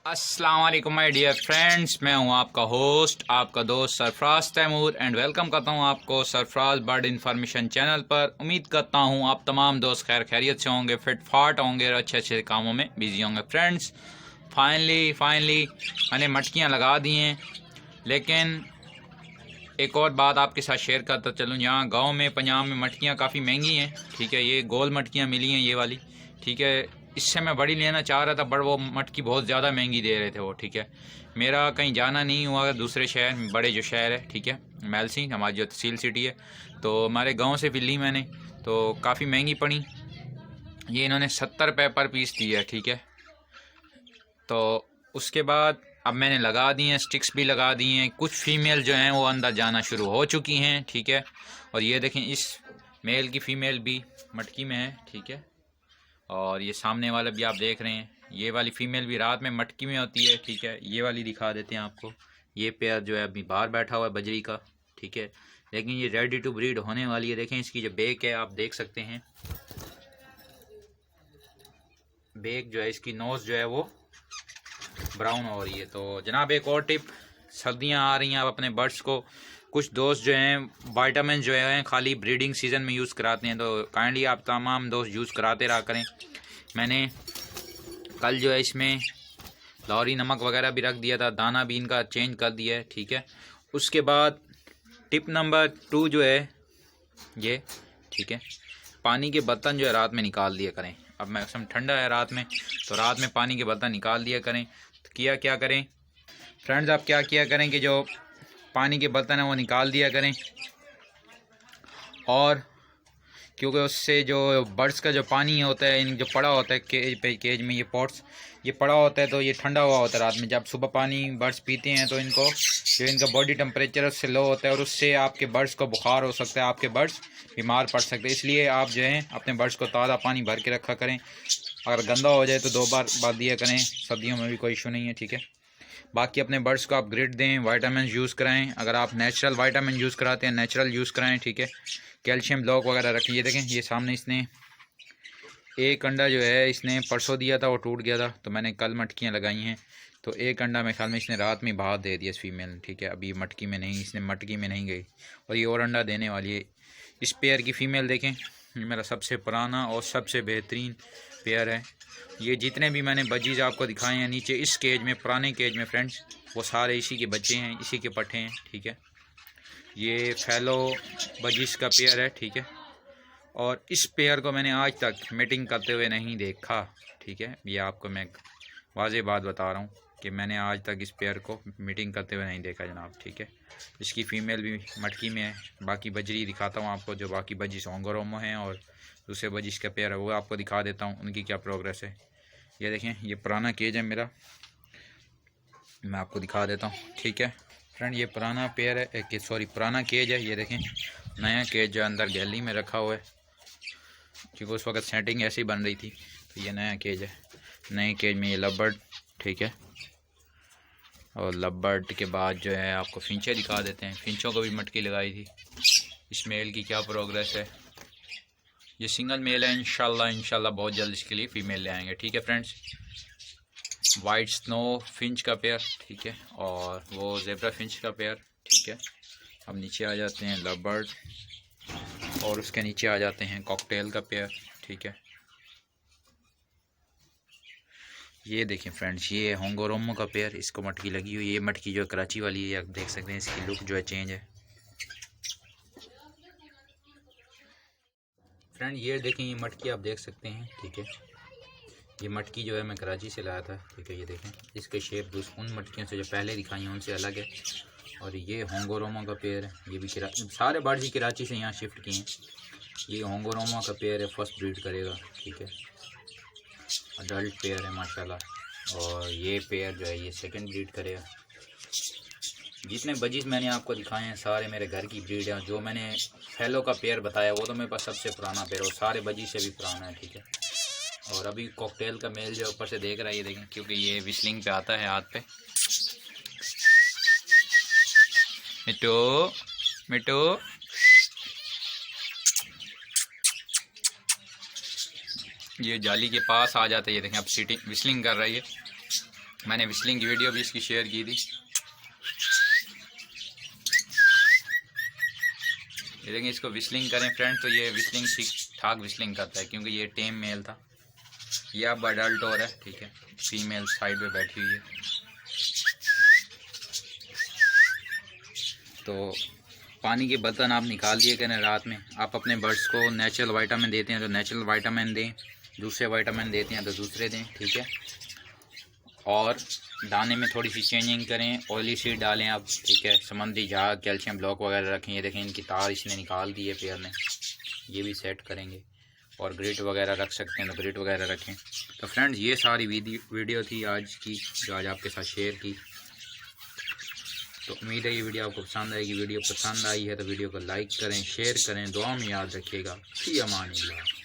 अस्सलाम वालेकुम my dear friends, मैं हूं आपका होस्ट, आपका दोस्त सरफराज तैमूर एंड वेलकम करता हूं आपको सरफराज बर्ड इन्फॉर्मेशन चैनल पर। उम्मीद करता हूं आप तमाम दोस्त खैर खैरियत से होंगे, फिट फाट होंगे और अच्छे अच्छे कामों में बिजी होंगे। फ्रेंड्स फाइनली मैंने मटकियां लगा दी हैं, लेकिन एक और बात आपके साथ शेयर करता चलूँ। यहाँ गाँव में पंजाब में मटकियाँ काफ़ी महंगी हैं, ठीक है। ये गोल मटकियाँ मिली हैं, ये वाली, ठीक है। इससे मैं बड़ी लेना चाह रहा था, बट वो मटकी बहुत ज़्यादा महंगी दे रहे थे वो, ठीक है। मेरा कहीं जाना नहीं हुआ दूसरे शहर, बड़े जो शहर है, ठीक है, मेलसी हमारी जो तहसील सिटी है, तो हमारे गांव से भी ली मैंने, तो काफ़ी महंगी पड़ी। ये इन्होंने 70 रुपये पर पीस दी है, ठीक है। तो उसके बाद अब मैंने लगा दी हैं, स्टिक्स भी लगा दी हैं। कुछ फीमेल जो हैं वो अंदर जाना शुरू हो चुकी हैं, ठीक है। और ये देखें, इस मेल की फ़ीमेल भी मटकी में है, ठीक है। और ये सामने वाला भी आप देख रहे हैं, ये वाली फ़ीमेल भी रात में मटकी में होती है, ठीक है। ये वाली दिखा देते हैं आपको। ये पेयर जो है अभी बाहर बैठा हुआ है बजरी का, ठीक है, लेकिन ये रेडी टू ब्रीड होने वाली है। देखें इसकी जो बेक है आप देख सकते हैं, बेक जो है इसकी नोज़ जो है वो ब्राउन हो रही है। तो जनाब एक और टिप, सर्दियां आ रही हैं, आप अपने बर्ड्स को, कुछ दोस्त जो हैं वाइटामिन जो है खाली ब्रीडिंग सीज़न में यूज़ कराते हैं, तो काइंडली आप तमाम दोस्त यूज़ कराते रहा करें। मैंने कल जो है इसमें लाहौरी नमक वगैरह भी रख दिया था, दाना भी इनका चेंज कर दिया है, ठीक है। उसके बाद टिप नंबर 2 जो है ये, ठीक है, पानी के बर्तन जो है रात में निकाल दिया करें। अब मौसम ठंडा है रात में, तो रात में पानी के बर्तन निकाल दिया करें। तो क्या करें फ्रेंड्स, आप क्या किया करें कि जो पानी के बर्तन हैं वो निकाल दिया करें, और क्योंकि उससे जो बर्ड्स का जो पानी होता है, इन जो पड़ा होता है केज में, ये पॉट्स ये पड़ा होता है, तो ये ठंडा हुआ होता है रात में। जब सुबह पानी बर्ड्स पीते हैं तो इनको जो इनका बॉडी टेम्परेचर उससे लो होता है, और उससे आपके बर्ड्स को बुखार हो सकता है, आपके बर्ड्स बीमार पड़ सकते हैं। इसलिए आप जो है अपने बर्ड्स को ताज़ा पानी भर के रखा करें। अगर गंदा हो जाए तो 2 बार दिया करें, सर्दियों में भी कोई इशू नहीं है, ठीक है। बाकी अपने बर्ड्स को आप ग्रिड दें, वाइटामिन यूज़ कराएं। अगर आप नेचुरल वाइटामिन यूज़ कराते हैं, नेचुरल यूज़ कराएं, ठीक है। कैल्शियम ब्लॉक वगैरह रखें। ये देखें, ये सामने इसने एक अंडा जो है इसने परसों दिया था, वो टूट गया था, तो मैंने कल मटकियाँ लगाई हैं। तो एक अंडा मेरे ख्याल में इसने रात में बाहर दे दिया इस फीमेल ने, ठीक है। अभी मटकी में नहीं, इसने मटकी में नहीं गई, और ये और अंडा देने वाली है। इस पेयर की फ़ीमेल देखें, ये मेरा सबसे पुराना और सबसे बेहतरीन पेयर है। ये जितने भी मैंने बजीज आपको दिखाए हैं नीचे इस केज में, पुराने केज में फ्रेंड्स, वो सारे इसी के बच्चे हैं, इसी के पट्टे हैं, ठीक है। ये फैलो बजीज का पेयर है, ठीक है। और इस पेयर को मैंने आज तक मीटिंग करते हुए नहीं देखा, ठीक है। ये आपको मैं वाज़ेह बात बता रहा हूँ कि मैंने आज तक इस पेयर को मीटिंग करते हुए नहीं देखा जनाब, ठीक है। इसकी फ़ीमेल भी मटकी में है। बाकी बजरी दिखाता हूँ आपको, जो बाकी बजिस होंगोरोमो हैं, और दूसरे बजिस का पेयर है वो आपको दिखा देता हूँ, उनकी क्या प्रोग्रेस है। ये देखें, ये पुराना केज है मेरा, मैं आपको दिखा देता हूँ, ठीक है फ्रेंड। ये पुराना पेयर है, सॉरी पुराना केज है। ये देखें, नया केज जो अंदर गैलरी में रखा हुआ है, क्योंकि उस वक्त सेटिंग ऐसी बन रही थी। तो ये नया केज है, नए केज में ये लव, ठीक है। और लव के बाद जो है आपको फिंचे दिखा देते हैं। फिंचों को भी मटकी लगाई थी। इस मेल की क्या प्रोग्रेस है। ये सिंगल मेल है, इंशाल्लाह बहुत जल्द इसके लिए फ़ीमेल ले आएंगे, ठीक है फ्रेंड्स। वाइट स्नो फिंच का पेयर, ठीक है, और वो जेब्रा फिंच का पेयर, ठीक है। अब नीचे आ जाते हैं लव बर्ड, और उसके नीचे आ जाते हैं कॉकटेल का पेयर, ठीक है। ये देखें फ्रेंड्स, ये होंगोरोमो का पेयर, इसको मटकी लगी हुई है। ये मटकी जो कराची वाली है, आप देख सकते हैं इसकी लुक जो है चेंज है। फ्रेंड ये देखें, ये मटकी आप देख सकते हैं, ठीक है। ये मटकी जो है मैं कराची से लाया था, ठीक है। ये देखें, इसके शेप उन मटकियों से जो पहले दिखाई हैं उनसे अलग है। और ये होंगोरोमो का पेयर है, ये भी सारे बर्ड्स ही कराची से यहाँ शिफ्ट किए हैं। ये होंगोरोमो का पेयर है, फर्स्ट ब्रीड करेगा, ठीक है। अडल्ट पेयर है माशाल्लाह। और ये पेयर जो है ये सेकंड ब्रीड करेगा। जितने बजीज मैंने आपको दिखाए हैं सारे मेरे घर की ब्रीड हैं। जो मैंने फैलो का पेयर बताया वो तो मेरे पास सबसे पुराना पेयर है, वो सारे बजीज से भी पुराना है, ठीक है। और अभी कॉकटेल का मेल जो ऊपर से देख रहा है, ये देखें, क्योंकि ये विस्लिंग पे आता है हाथ पे। मिट्टू मिट्टू, ये जाली के पास आ जाता है। ये देखें, अब सीटिंग विस्लिंग कर रही है। मैंने विस्लिंग की वीडियो भी इसकी शेयर की थी। ये देखें, इसको विस्लिंग करें फ्रेंड तो ये विस्लिंग ठीक ठाक विस्लिंग करता है, क्योंकि ये टेम मेल था। ये अब अडल्ट हो रहा है, ठीक है। फीमेल साइड पे बैठी हुई है। तो पानी के बर्तन आप निकाल दिए करें रात में। आप अपने बर्ड्स को नेचुरल विटामिन देते हैं तो नेचुरल विटामिन दें, दूसरे विटामिन देते हैं तो दूसरे दें, ठीक है। और दाने में थोड़ी सी चेंजिंग करें, ऑयली सीड डालें आप, ठीक है। समुद्री झाग, कैल्शियम ब्लॉक वगैरह रखें। ये देखें, इनकी तार इसने निकाल दी है पेयर ने, ये भी सेट करेंगे। और ग्रिट वगैरह रख सकते हैं तो ग्रिट वगैरह रखें। तो फ्रेंड्स, ये सारी वीडियो थी आज की, जो आज आपके साथ शेयर की। तो उम्मीद है ये वीडियो आपको पसंद आएगी। वीडियो पसंद आई है तो वीडियो को लाइक करें, शेयर करें, दुआ में याद रखिएगा। फी अमान अल्लाह।